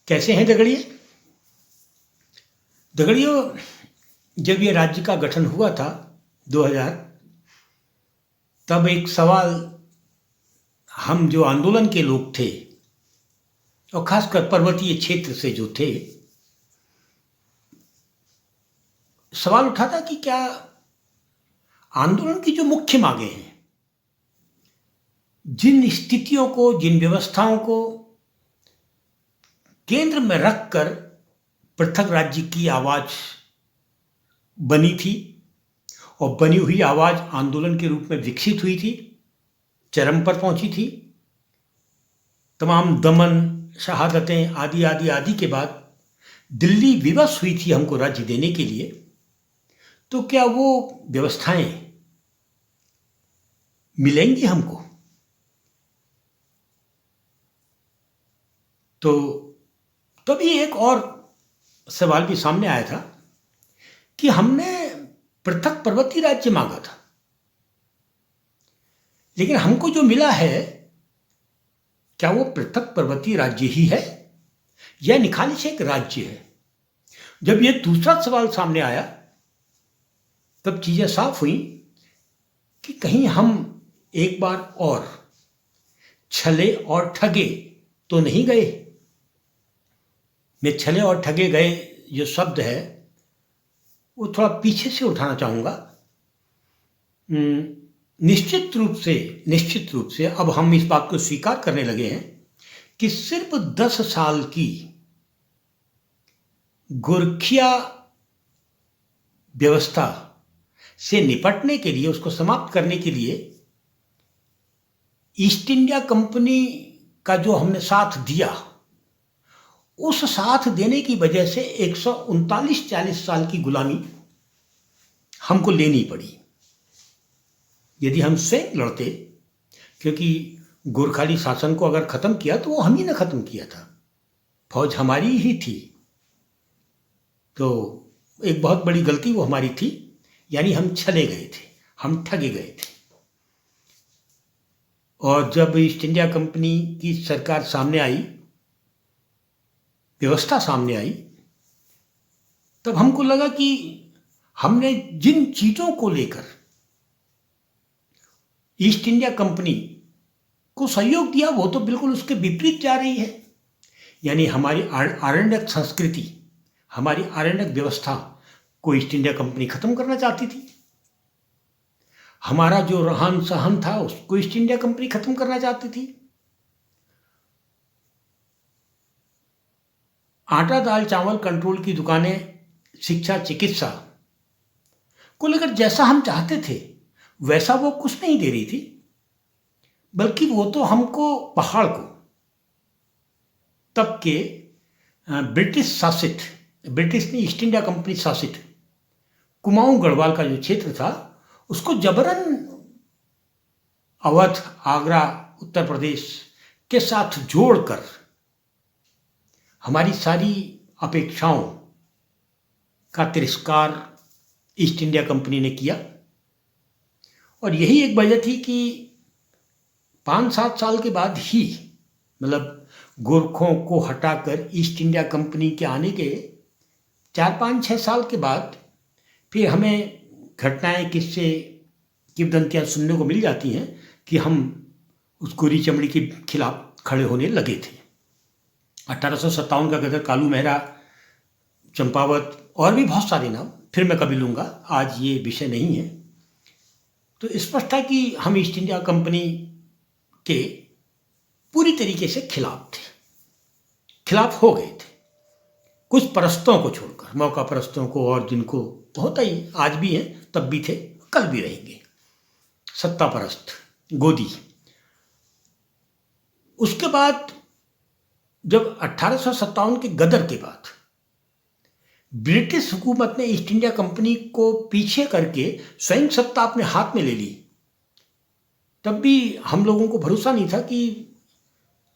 कैसे हैं दगड़िए? दगड़ियों, जब ये राज्य का गठन हुआ था 2000, तब एक सवाल हम जो आंदोलन के लोग थे और खासकर पर्वतीय क्षेत्र से जो थे, सवाल उठा था कि क्या आंदोलन की जो मुख्य मांगे हैं, जिन स्थितियों को, जिन व्यवस्थाओं को केंद्र में रखकर पृथक राज्य की आवाज बनी थी और बनी हुई आवाज आंदोलन के रूप में विकसित हुई थी, चरम पर पहुंची थी। तमाम दमन, शहादतें आदि आदि आदि के बाद दिल्ली विवश हुई थी हमको राज्य देने के लिए। तो क्या वो व्यवस्थाएं मिलेंगी हमको? तो तभी एक और सवाल भी सामने आया था कि हमने पृथक पर्वतीय राज्य मांगा था, लेकिन हमको जो मिला है, क्या वो पृथक पर्वतीय राज्य ही है या निखालिस एक राज्य है? जब ये दूसरा सवाल सामने आया, तब चीजें साफ हुई कि कहीं हम एक बार और छले और ठगे तो नहीं गए। मैं छले और ठगे गए जो शब्द है वो थोड़ा पीछे से उठाना चाहूंगा। निश्चित रूप से अब हम इस बात को स्वीकार करने लगे हैं कि सिर्फ 10 साल की गोरखिया व्यवस्था से निपटने के लिए, उसको समाप्त करने के लिए ईस्ट इंडिया कंपनी का जो हमने साथ दिया, उस साथ देने की वजह से 139-40 साल की गुलामी हमको लेनी पड़ी। यदि हम स्वयं लड़ते, क्योंकि गोरखाली शासन को अगर खत्म किया तो वो हम ही ने खत्म किया था, फौज हमारी ही थी, तो एक बहुत बड़ी गलती वो हमारी थी। यानी हम छले गए थे, हम ठगे गए थे। और जब ईस्ट इंडिया कंपनी की सरकार सामने आई, व्यवस्था सामने आई, तब हमको लगा कि हमने जिन चीजों को लेकर ईस्ट इंडिया कंपनी को सहयोग दिया, वो तो बिल्कुल उसके विपरीत जा रही है। यानी हमारी आरण्यक संस्कृति, हमारी आरण्यक व्यवस्था को ईस्ट इंडिया कंपनी खत्म करना चाहती थी। हमारा जो रहन सहन था उसको ईस्ट इंडिया कंपनी खत्म करना चाहती थी। आटा दाल चावल कंट्रोल की दुकानें, शिक्षा चिकित्सा को लेकर जैसा हम चाहते थे वैसा वो कुछ नहीं दे रही थी, बल्कि वो तो हमको पहाड़ को, तब के ब्रिटिश शासित, ब्रिटिश ने ईस्ट इंडिया कंपनी शासित कुमाऊं गढ़वाल का जो क्षेत्र था, उसको जबरन अवध, आगरा, उत्तर प्रदेश के साथ जोड़कर हमारी सारी अपेक्षाओं का तिरस्कार ईस्ट इंडिया कंपनी ने किया। और यही एक वजह थी कि 5-7 साल के बाद ही, मतलब गोरखों को हटाकर ईस्ट इंडिया कंपनी के आने के 4-5-6 साल के बाद फिर हमें घटनाएं, किस्से, किंवदंतियां सुनने को मिल जाती हैं कि हम उस गोरी चमड़ी के खिलाफ खड़े होने लगे थे। 1857 का गदर कालू मेहरा, चंपावत और भी बहुत सारे नाम फिर मैं कभी लूँगा, आज ये विषय नहीं है। तो स्पष्ट है कि हम ईस्ट इंडिया कंपनी के पूरी तरीके से खिलाफ थे, खिलाफ हो गए थे, कुछ परस्तों को छोड़कर, मौका परस्तों को, और जिनको होता ही आज भी हैं, तब भी थे, कल भी रहेंगे, सत्ता परस्त, गोदी। उसके बाद जब 1857 के गदर के बाद ब्रिटिश हुकूमत ने ईस्ट इंडिया कंपनी को पीछे करके स्वयं सत्ता अपने हाथ में ले ली, तब भी हम लोगों को भरोसा नहीं था कि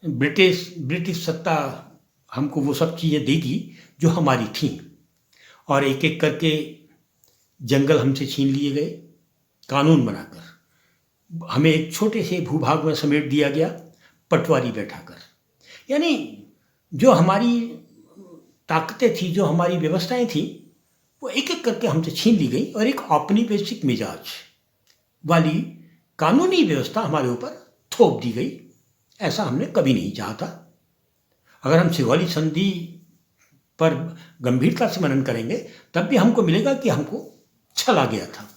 ब्रिटिश सत्ता हमको वो सब चीज़ें देगी जो हमारी थीं। और एक एक करके जंगल हमसे छीन लिए गए, कानून बनाकर हमें एक छोटे से भूभाग में समेट दिया गया, पटवारी बैठाकर। यानी जो हमारी ताकतें थी, जो हमारी व्यवस्थाएं थी, वो एक एक करके हमसे छीन ली गई और एक औपनिवेशिक मिजाज वाली कानूनी व्यवस्था हमारे ऊपर थोप दी गई। ऐसा हमने कभी नहीं चाहा था। अगर हम सिगौली संधि पर गंभीरता से मनन करेंगे तब भी हमको मिलेगा कि हमको छला गया था।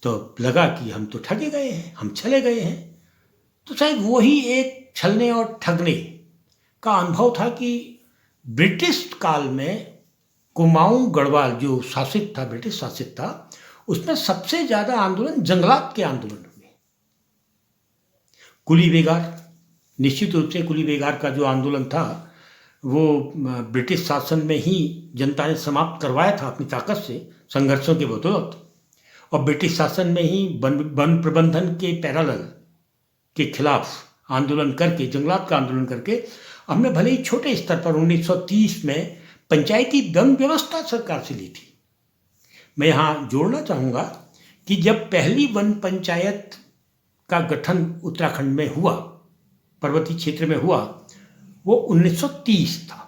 तो लगा कि हम तो ठगे गए हैं, हम छले गए हैं। तो शायद वही एक छलने और ठगने का अनुभव था कि ब्रिटिश काल में कुमाऊं गढ़वाल जो शासित था, ब्रिटिश शासित था, उसमें सबसे ज्यादा आंदोलन जंगलात के आंदोलन हुए। कुली बेगार, निश्चित रूप से कुली बेगार का जो आंदोलन था वो ब्रिटिश शासन में ही जनता ने समाप्त करवाया था अपनी ताकत से, संघर्षों के बदौलत। और ब्रिटिश शासन में ही वन प्रबंधन के पैरेलल के खिलाफ आंदोलन करके, जंगलात का आंदोलन करके, हमने भले ही छोटे स्तर पर 1930 में पंचायती वन व्यवस्था सरकार से ली थी। मैं यहाँ जोड़ना चाहूँगा कि जब पहली वन पंचायत का गठन उत्तराखंड में हुआ, पर्वतीय क्षेत्र में हुआ, वो 1930 था।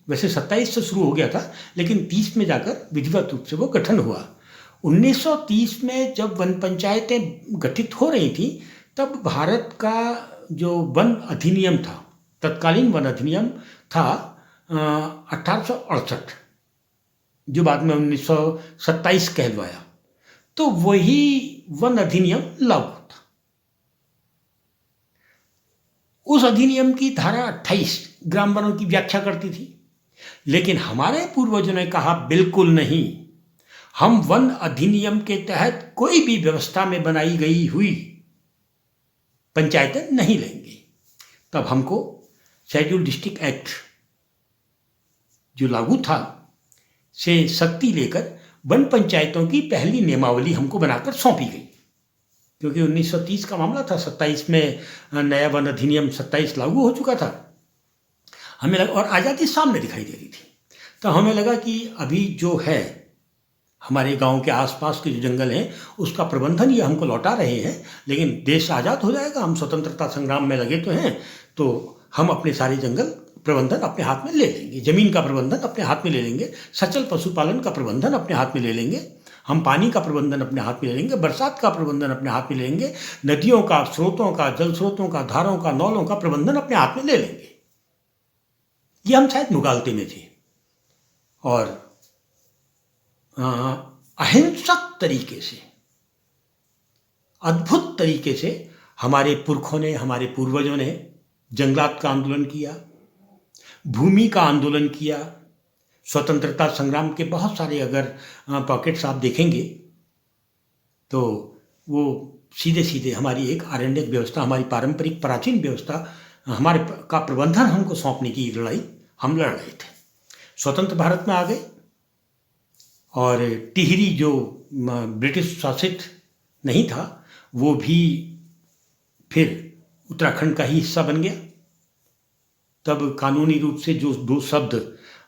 वैसे 27 से शुरू हो गया था, लेकिन 30 में जाकर विधिवत रूप से वो गठन हुआ। 1930 में जब वन पंचायतें गठित हो रही थी, तब भारत का जो वन अधिनियम था, तत्कालीन वन अधिनियम था 1868, जो बाद में 1927 कहलवाया, तो वही वन अधिनियम लागू था। उस अधिनियम की धारा 28 ग्राम वनों की व्याख्या करती थी, लेकिन हमारे पूर्वजों ने कहा बिल्कुल नहीं, हम वन अधिनियम के तहत कोई भी व्यवस्था में बनाई गई हुई पंचायतें नहीं लेंगे। तब हमको शेड्यूल डिस्ट्रिक्ट एक्ट जो लागू था से शक्ति लेकर वन पंचायतों की पहली नियमावली हमको बनाकर सौंपी गई, क्योंकि 1930 का मामला था। 27 में नया वन अधिनियम 27 लागू हो चुका था। हमें लगा, और आज़ादी सामने दिखाई दे रही थी, तो हमें लगा कि अभी जो है हमारे गांव के आसपास के जो जंगल हैं उसका प्रबंधन ये हमको लौटा रहे हैं, लेकिन देश आज़ाद हो जाएगा, हम स्वतंत्रता संग्राम में लगे तो हैं, तो हम अपने सारे जंगल प्रबंधन अपने हाथ में ले लेंगे, जमीन का प्रबंधन अपने हाथ में ले लेंगे, सचल पशुपालन का प्रबंधन अपने हाथ में ले लेंगे, हम पानी का प्रबंधन अपने हाथ में ले लेंगे, बरसात का प्रबंधन अपने हाथ में ले लेंगे, नदियों का, स्रोतों का, जल स्रोतों का, धारों का, नौलों का प्रबंधन अपने हाथ में ले लेंगे। ये हम शायद मुगालते में थे, और अहिंसक तरीके से, अद्भुत तरीके से हमारे पुरखों ने, हमारे पूर्वजों ने जंगलात का आंदोलन किया, भूमि का आंदोलन किया। स्वतंत्रता संग्राम के बहुत सारे अगर पॉकेट्स आप देखेंगे तो वो सीधे सीधे हमारी एक आरण्यक व्यवस्था, हमारी पारंपरिक प्राचीन व्यवस्था, हमारे का प्रबंधन हमको सौंपने की लड़ाई हम लड़ रहे थे। स्वतंत्र भारत में आ गए, और टिहरी जो ब्रिटिश शासित नहीं था वो भी फिर उत्तराखंड का ही हिस्सा बन गया। तब कानूनी रूप से जो दो शब्द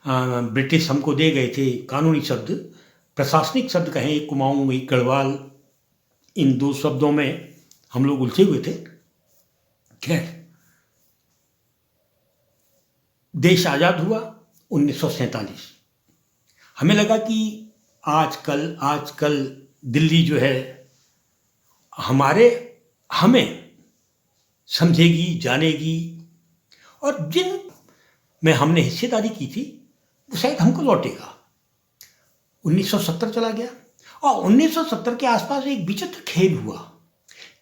ब्रिटिश हमको दे गए थे, कानूनी शब्द, प्रशासनिक शब्द कहें, एक कुमाऊं एक गढ़वाल, इन दो शब्दों में हम लोग उलझे हुए थे। खैर, देश आज़ाद हुआ 1947। हमें लगा कि आजकल दिल्ली जो है हमें समझेगी, जानेगी, और जिन में हमने हिस्सेदारी की थी वो शायद हमको लौटेगा। 1970 चला गया, और 1970 के आसपास एक विचित्र खेल हुआ।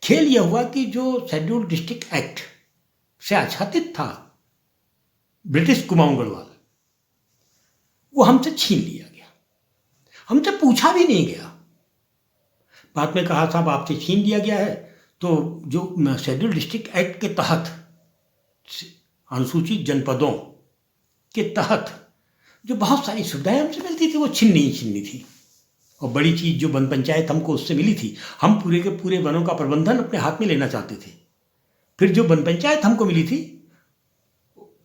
खेल यह हुआ कि जो शेड्यूल डिस्ट्रिक्ट एक्ट से आच्छादित था ब्रिटिश कुमाऊं गढ़वाल, वो हमसे छीन लिया गया, हमसे पूछा भी नहीं गया। बाद में कहा साहब आपसे छीन लिया गया है, तो जो शेड्यूल डिस्ट्रिक्ट एक्ट के तहत अनुसूचित जनपदों के तहत जो बहुत सारी सुविधाएं हमसे मिलती थी वो छीननी थी। और बड़ी चीज़ जो वन पंचायत हमको उससे मिली थी, हम पूरे के पूरे वनों का प्रबंधन अपने हाथ में लेना चाहते थे। फिर जो वन पंचायत हमको मिली थी,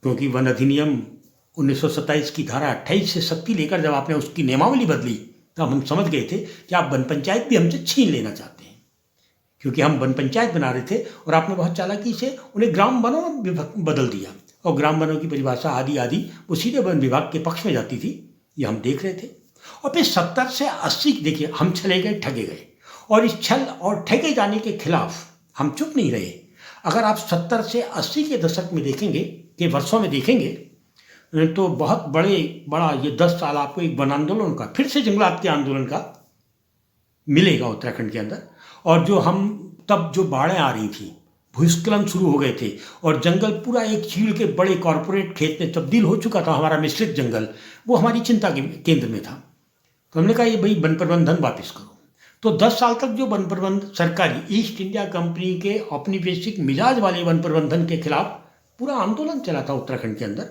क्योंकि वन अधिनियम 1927 की धारा 28 से शक्ति लेकर जब आपने उसकी नियमावली बदली, तब हम समझ गए थे कि आप वन पंचायत भी हमसे छीन लेना चाहते हैं, क्योंकि हम वन पंचायत बना रहे थे और आपने बहुत चालाकी से उन्हें ग्राम वनों में बदल दिया। और ग्राम वनों की परिभाषा आदि आदि वो सीधे वन विभाग के पक्ष में जाती थी, ये हम देख रहे थे। और फिर 70 से 80 देखिए हम छले गए, ठगे गए, और इस छल और ठगे जाने के खिलाफ हम चुप नहीं रहे। अगर आप 70 से 80 के दशक में देखेंगे, के वर्षों में देखेंगे, तो बहुत बड़ा ये 10 साल आपको एक वन आंदोलन का, फिर से जंगलात के आंदोलन का मिलेगा उत्तराखंड के अंदर। और जो हम तब जो बाढ़ें आ रही थी, भूस्खलन शुरू हो गए थे, और जंगल पूरा एक चीड़ के बड़े कॉरपोरेट खेत में तब्दील हो चुका था, हमारा मिश्रित जंगल, वो हमारी चिंता के केंद्र में था। तो हमने कहा ये भाई वन प्रबंधन वापस करो। तो 10 साल तक जो वन प्रबंधन सरकारी ईस्ट इंडिया कंपनी के औपनिवेशिक मिजाज वाले वन प्रबंधन के खिलाफ पूरा आंदोलन चला था उत्तराखंड के अंदर,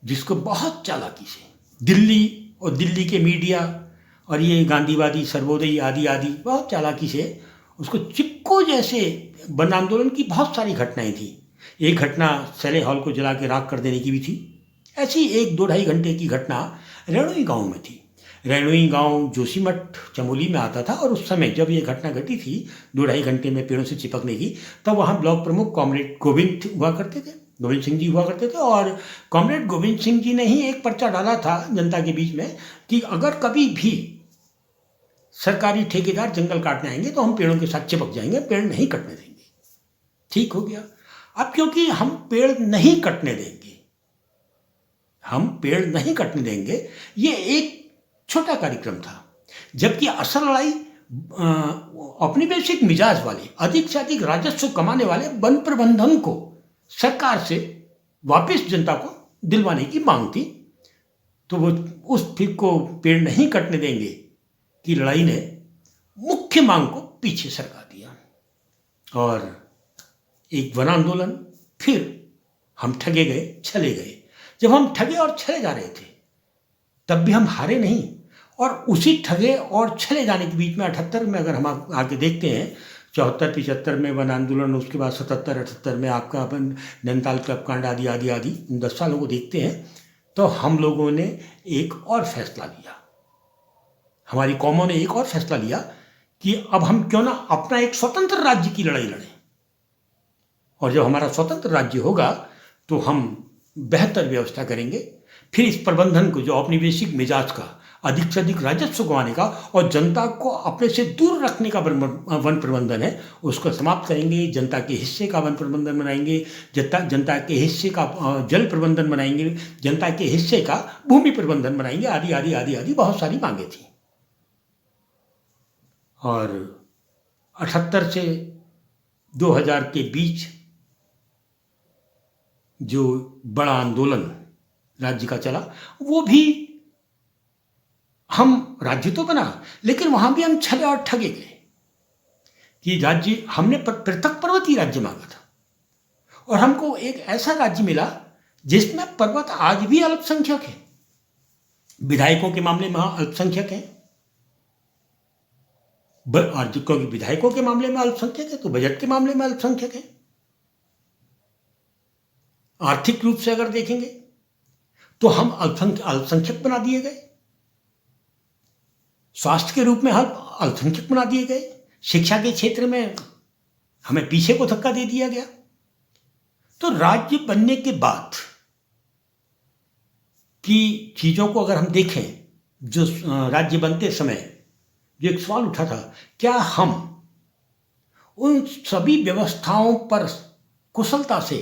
जिसको बहुत चालाकी से दिल्ली और दिल्ली के मीडिया और ये गांधीवादी, सर्वोदयी आदि आदि बहुत चालाकी से उसको चिपको जैसे वन आंदोलन की बहुत सारी घटनाएं थी। एक घटना सैले हॉल को जला के राख कर देने की भी थी। ऐसी 1-2-2.5 घंटे की घटना रेणुई गांव में थी। रेणुई गांव जोशीमठ चमोली में आता था, और उस समय जब ये घटना घटी थी 2-2.5 घंटे में पेड़ों से चिपकने की, तब वहाँ ब्लॉक प्रमुख कॉमरेड गोविंद हुआ करते थे, गोविंद सिंह जी हुआ करते थे। और कॉमरेड गोविंद सिंह जी ने ही एक पर्चा डाला था जनता के बीच में कि अगर कभी भी सरकारी ठेकेदार जंगल काटने आएंगे तो हम पेड़ों के साथ चिपक जाएंगे, पेड़ नहीं कटने देंगे। ठीक हो गया। अब क्योंकि हम पेड़ नहीं कटने देंगे, हम पेड़ नहीं कटने देंगे, ये एक छोटा कार्यक्रम था, जबकि असल लड़ाई औपनिवेशिक मिजाज वाले, अधिक से अधिक राजस्व कमाने वाले वन प्रबंधन को सरकार से वापस जनता को दिलवाने की मांग थी। तो वो उस फिर को पेड़ नहीं कटने देंगे की लड़ाई ने मुख्य मांग को पीछे सरका दिया, और एक वन आंदोलन फिर हम ठगे गए, छले गए। जब हम ठगे और छले जा रहे थे तब भी हम हारे नहीं, और उसी ठगे और छले जाने के बीच में 78 में अगर हम आगे देखते हैं, 74-75 में वन आंदोलन, उसके बाद 77-78 में आपका अपन नैनीताल क्लब कांड आदि आदि आदि 10 सालों को देखते हैं, तो हम लोगों ने एक और फैसला लिया, हमारी कौमों ने एक और फैसला लिया कि अब हम क्यों ना अपना एक स्वतंत्र राज्य की लड़ाई लड़ें, और जब हमारा स्वतंत्र राज्य होगा तो हम बेहतर व्यवस्था करेंगे। फिर इस प्रबंधन को, जो औपनिवेशिक मिजाज का, अधिक से अधिक राजस्व कमाने का और जनता को अपने से दूर रखने का वन प्रबंधन है, उसको समाप्त करेंगे। जनता के हिस्से का वन प्रबंधन बनाएंगे, जनता के हिस्से का जल प्रबंधन बनाएंगे, जनता के हिस्से का भूमि प्रबंधन बनाएंगे, आदि आदि आदि आदि बहुत सारी मांगे थी। और 78 से 2000 के बीच जो बड़ा आंदोलन राज्य का चला, वो भी हम राज्य तो बना, लेकिन वहां भी हम छले और ठगे गए कि राज्य, हमने पृथक पर्वतीय राज्य मांगा था, और हमको एक ऐसा राज्य मिला जिसमें पर्वत आज भी अल्पसंख्यक है। विधायकों के मामले में अल्पसंख्यक है, और क्योंकि विधायकों के मामले में अल्पसंख्यक है तो बजट के मामले में अल्पसंख्यक है। आर्थिक रूप से अगर देखेंगे तो हम अल्पसंख्यक बना दिए गए, स्वास्थ्य के रूप में हम अल्पसंख्यक बना दिए गए, शिक्षा के क्षेत्र में हमें पीछे को धक्का दे दिया गया। तो राज्य बनने के बाद की चीजों को अगर हम देखें, जो राज्य बनते समय जो एक सवाल उठा था, क्या हम उन सभी व्यवस्थाओं पर कुशलता से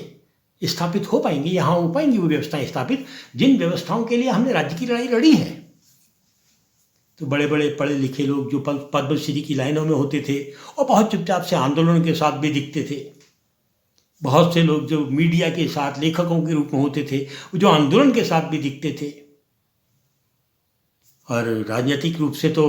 स्थापित हो पाएंगे, यहाँ हो पाएंगी वो व्यवस्थाएं स्थापित जिन व्यवस्थाओं के लिए हमने राज्य की लड़ाई लड़ी है। तो बड़े बड़े पढ़े लिखे लोग जो पद्मश्री की लाइनों में होते थे और बहुत चुपचाप से आंदोलन के साथ भी दिखते थे, बहुत से लोग जो मीडिया के साथ लेखकों के रूप में होते थे, जो आंदोलन के साथ भी दिखते थे, और राजनीतिक रूप से तो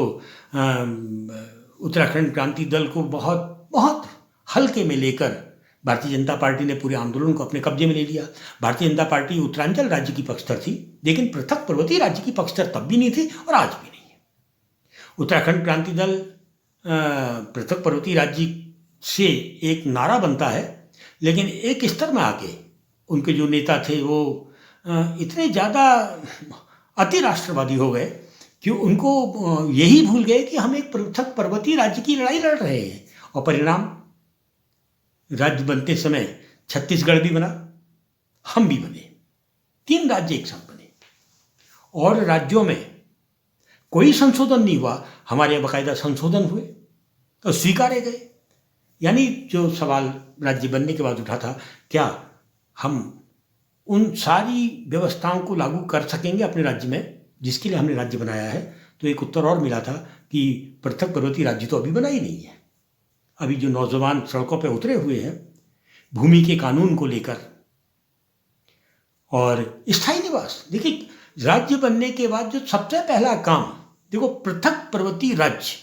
उत्तराखंड क्रांति दल को बहुत बहुत हल्के में लेकर भारतीय जनता पार्टी ने पूरे आंदोलन को अपने कब्जे में ले लिया। भारतीय जनता पार्टी उत्तरांचल राज्य की पक्षधर थी, लेकिन पृथक पर्वतीय राज्य की पक्षधर तब भी नहीं थी और आज भी नहीं है। उत्तराखंड क्रांति दल पृथक पर्वतीय राज्य से एक नारा बनता है, लेकिन एक स्तर में आके उनके जो नेता थे वो इतने ज़्यादा अति राष्ट्रवादी हो गए कि उनको यही भूल गए कि हम एक पृथक पर्वतीय राज्य की लड़ाई लड़ रहे हैं। और परिणाम, राज्य बनते समय छत्तीसगढ़ भी बना, हम भी बने, 3 राज्य एक साथ बने और राज्यों में कोई संशोधन नहीं हुआ, हमारे बाकायदा संशोधन हुए और स्वीकारे गए। यानी जो सवाल राज्य बनने के बाद उठा था, क्या हम उन सारी व्यवस्थाओं को लागू कर सकेंगे अपने राज्य में जिसके लिए हमने राज्य बनाया है, तो एक उत्तर और मिला था कि पृथक पर्वतीय राज्य तो अभी बना ही नहीं है। अभी जो नौजवान सड़कों पर उतरे हुए हैं भूमि के कानून को लेकर और स्थायी निवास, देखिए राज्य बनने के बाद जो सबसे पहला काम, देखो पृथक पर्वतीय राज्य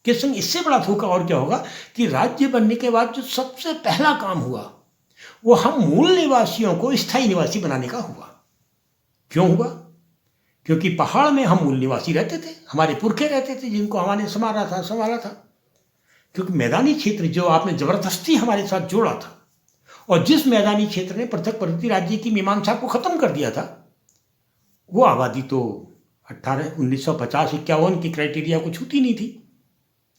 के संग इससे बड़ा धोखा और क्या होगा कि राज्य बनने के बाद जो सबसे पहला काम हुआ वो हम मूल निवासियों को स्थायी निवासी बनाने का हुआ। क्यों हुआ? क्योंकि पहाड़ में हम मूल निवासी रहते थे, हमारे पुरखे रहते थे जिनको हमारे संभाला था। क्योंकि मैदानी क्षेत्र जो आपने जबरदस्ती हमारे साथ जोड़ा था और जिस मैदानी क्षेत्र ने पृथक पर्वतीय राज्य की मीमांसा को खत्म कर दिया था, वो आबादी तो 1950-51 के क्राइटेरिया को छूती नहीं थी।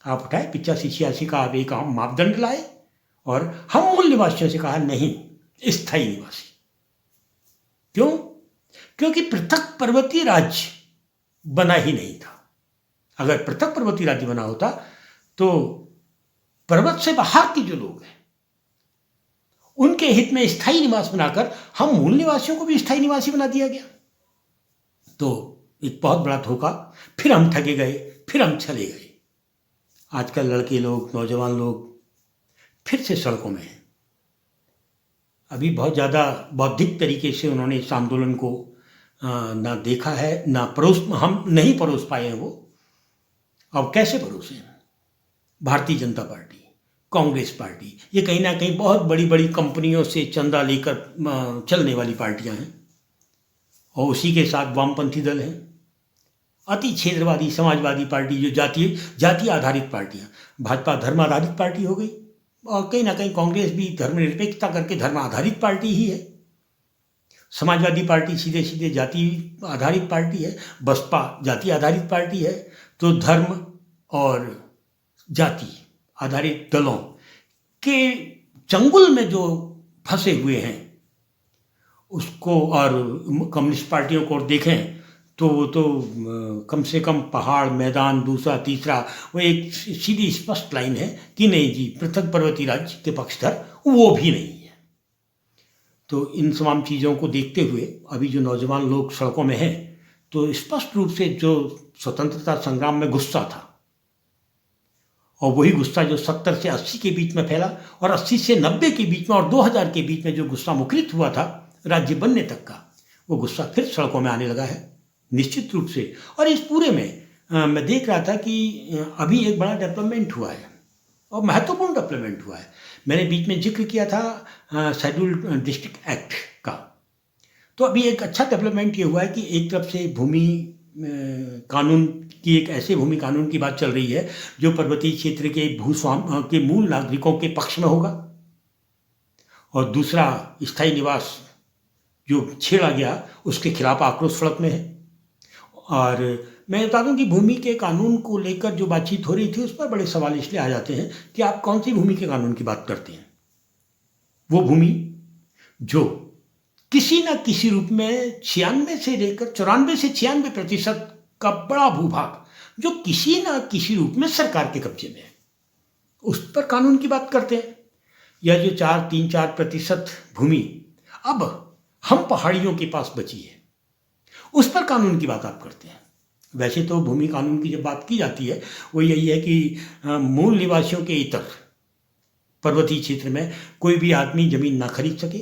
आप उठाए 85-86 का आप एक मापदंड लाए और हम मूल निवासियों से कहा नहीं, स्थायी निवासी। क्यों? क्योंकि पृथक पर्वतीय राज्य बना ही नहीं था। अगर पृथक पर्वतीय राज्य बना होता तो पर्वत से बाहर के जो लोग हैं उनके हित में स्थायी निवास बनाकर हम मूल निवासियों को भी स्थायी निवासी बना दिया गया। तो एक बहुत बड़ा धोखा, फिर हम ठगे गए, फिर हम चले गए। आजकल लड़के लोग, नौजवान लोग फिर से सड़कों में हैं। अभी बहुत ज़्यादा बौद्धिक तरीके से उन्होंने इस आंदोलन को ना देखा है, ना हम नहीं परोस पाए हैं। वो अब कैसे परोसें? भारतीय जनता पार्टी, कांग्रेस पार्टी, ये कहीं ना कहीं बहुत बड़ी बड़ी कंपनियों से चंदा लेकर चलने वाली पार्टियां हैं और उसी के साथ वामपंथी दल हैं, अति क्षेत्रवादी समाजवादी पार्टी, जो जातीय आधारित पार्टियां। भाजपा धर्म आधारित पार्टी हो गई और कहीं ना कहीं कांग्रेस भी धर्मनिरपेक्षता करके धर्म आधारित पार्टी ही है। समाजवादी पार्टी सीधे सीधे जाति आधारित पार्टी है, बसपा जाति आधारित पार्टी है। तो धर्म और जाति आधारित दलों के चंगुल में जो फंसे हुए हैं उसको, और कम्युनिस्ट पार्टियों को देखें तो कम से कम पहाड़, मैदान, दूसरा तीसरा, वो एक सीधी स्पष्ट लाइन है कि नहीं जी, पृथक पर्वतीय राज्य के पक्षधर वो भी नहीं है। तो इन तमाम चीज़ों को देखते हुए अभी जो नौजवान लोग सड़कों में हैं, तो स्पष्ट रूप से जो स्वतंत्रता संग्राम में गुस्सा था और वही गुस्सा जो 70 से 80 के बीच में फैला और 80 से 90 के बीच में और 2000 के बीच में जो गुस्सा मुखरित हुआ था राज्य बनने तक का, वो गुस्सा फिर सड़कों में आने लगा है निश्चित रूप से। और इस पूरे में मैं देख रहा था कि अभी एक बड़ा डेवलपमेंट हुआ है और महत्वपूर्ण डेवलपमेंट हुआ है। मैंने बीच में जिक्र किया था शेड्यूल्ड डिस्ट्रिक्ट एक्ट का, तो अभी एक अच्छा डेवलपमेंट ये हुआ है कि एक तरफ से भूमि कानून की, एक ऐसे भूमि कानून की बात चल रही है जो पर्वतीय क्षेत्र के के मूल नागरिकों के पक्ष में होगा, और दूसरा स्थायी निवास जो छेड़ा गया उसके खिलाफ आक्रोश सड़क में है। और मैं बता दूं कि भूमि के कानून को लेकर जो बातचीत हो रही थी उस पर बड़े सवाल इसलिए आ जाते हैं कि आप कौन सी भूमि के कानून की बात करते हैं। वो भूमि जो किसी न किसी रूप में 96 से लेकर 94 से 96% का बड़ा भूभाग जो किसी न किसी रूप में सरकार के कब्जे में है, उस पर कानून की बात करते हैं। या जो 3-4% भूमि अब हम पहाड़ियों के पास बची है, उस पर कानून की बात आप करते हैं। वैसे तो भूमि कानून की जब बात की जाती है वो यही है कि मूल निवासियों के इतर पर्वतीय क्षेत्र में कोई भी आदमी जमीन ना खरीद सके,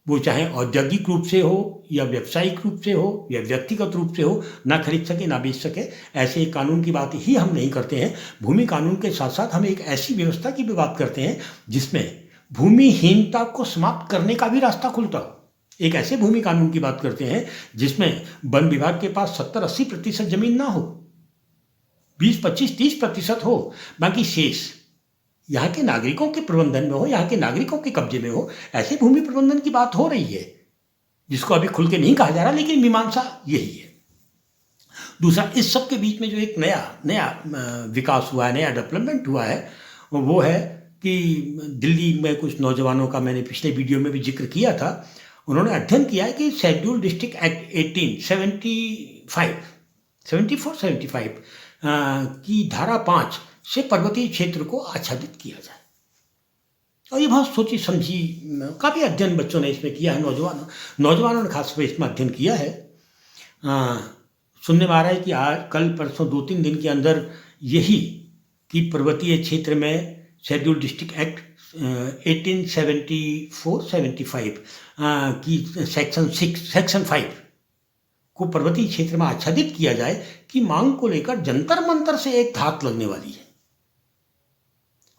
वो चाहे औद्योगिक रूप से हो या व्यावसायिक रूप से हो या व्यक्तिगत रूप से हो, ना खरीद सके ना बेच सके। ऐसे कानून की बात ही हम नहीं करते हैं। भूमि कानून के साथ साथ हम एक ऐसी व्यवस्था की भी बात करते हैं जिसमें भूमिहीनता को समाप्त करने का भी रास्ता खुलता हो। एक ऐसे भूमि कानून की बात करते हैं जिसमें वन विभाग के पास 70-80% जमीन ना हो, 20-25-30% हो, बाकी शेष यहाँ के नागरिकों के प्रबंधन में हो, यहाँ के नागरिकों के कब्जे में हो। ऐसे भूमि प्रबंधन की बात हो रही है जिसको अभी खुल के नहीं कहा जा रहा, लेकिन मीमांसा यही है। दूसरा, इस सब के बीच में जो एक नया विकास हुआ है, नया डेवलपमेंट हुआ है, वो है कि दिल्ली में कुछ नौजवानों का मैंने पिछले वीडियो में भी जिक्र किया था, उन्होंने अध्ययन किया है कि शेड्यूल डिस्ट्रिक्ट एक्ट 1875 की धारा 5 से पर्वतीय क्षेत्र को आच्छादित किया जाए। और ये बहुत सोची समझी काफ़ी अध्ययन बच्चों ने इसमें किया है, नौजवानों ने खासकर इसमें अध्ययन किया है। सुनने में आ रहा है कि आज कल परसों 2-3 दिन के अंदर यही कि पर्वतीय क्षेत्र में शेड्यूल डिस्ट्रिक्ट एक्ट 1874-75 की सेक्शन 5 को पर्वतीय क्षेत्र में आच्छादित किया जाए कि मांग को लेकर जंतर मंतर से एक धाक लगने वाली है।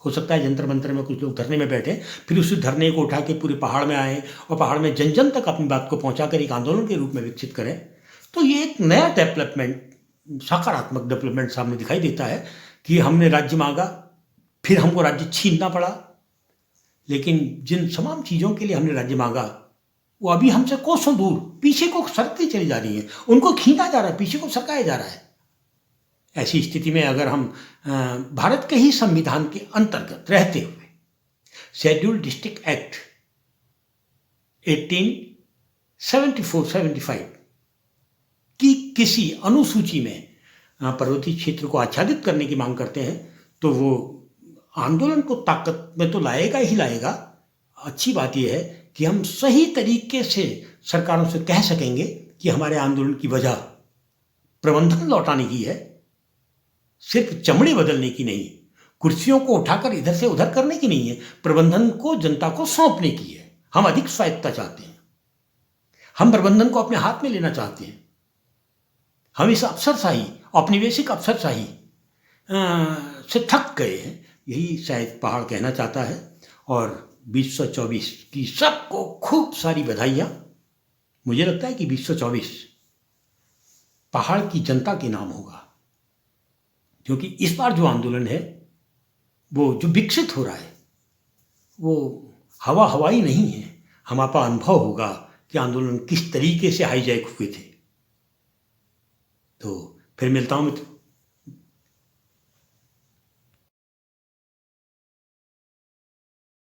हो सकता है जंतर मंतर में कुछ लोग धरने में बैठे, फिर उस धरने को उठा के पूरे पहाड़ में आए और पहाड़ में जन जन तक अपनी बात को पहुंचाकर एक आंदोलन के रूप में विकसित करें। तो ये एक नया डेवलपमेंट, सकारात्मक डेवलपमेंट सामने दिखाई देता है कि हमने राज्य मांगा, फिर हमको राज्य छीनना पड़ा, लेकिन जिन तमाम चीज़ों के लिए हमने राज्य मांगा वो अभी हमसे कोसों दूर पीछे को सरकती चली जा रही है, उनको खींचा जा रहा है, पीछे को सरकाया जा रहा है। ऐसी स्थिति में अगर हम भारत के ही संविधान के अंतर्गत रहते हुए शेड्यूल डिस्ट्रिक्ट एक्ट 1874-75 की किसी अनुसूची में पर्वतीय क्षेत्र को आच्छादित करने की मांग करते हैं, तो वो आंदोलन को ताकत में तो लाएगा ही लाएगा। अच्छी बात यह है कि हम सही तरीके से सरकारों से कह सकेंगे कि हमारे आंदोलन की वजह प्रबंधन लौटाने की है, सिर्फ चमड़ी बदलने की नहीं, कुर्सियों को उठाकर इधर से उधर करने की नहीं है, प्रबंधन को जनता को सौंपने की है। हम अधिक स्वायत्तता चाहते हैं, हम प्रबंधन को अपने हाथ में लेना चाहते हैं। हम इस अफसरशाही, औपनिवेशिक अफसरशाही से थक गए हैं, यही शायद पहाड़ कहना चाहता है। और 2024 की सबको खूब सारी बधाइयाँ। मुझे लगता है कि 2024 पहाड़ की जनता के नाम होगा, क्योंकि इस बार जो आंदोलन है वो जो विकसित हो रहा है वो हवाई नहीं है। हमारा अनुभव होगा कि आंदोलन किस तरीके से हाईजैक हुए थे। तो फिर मिलता हूँ मित्र।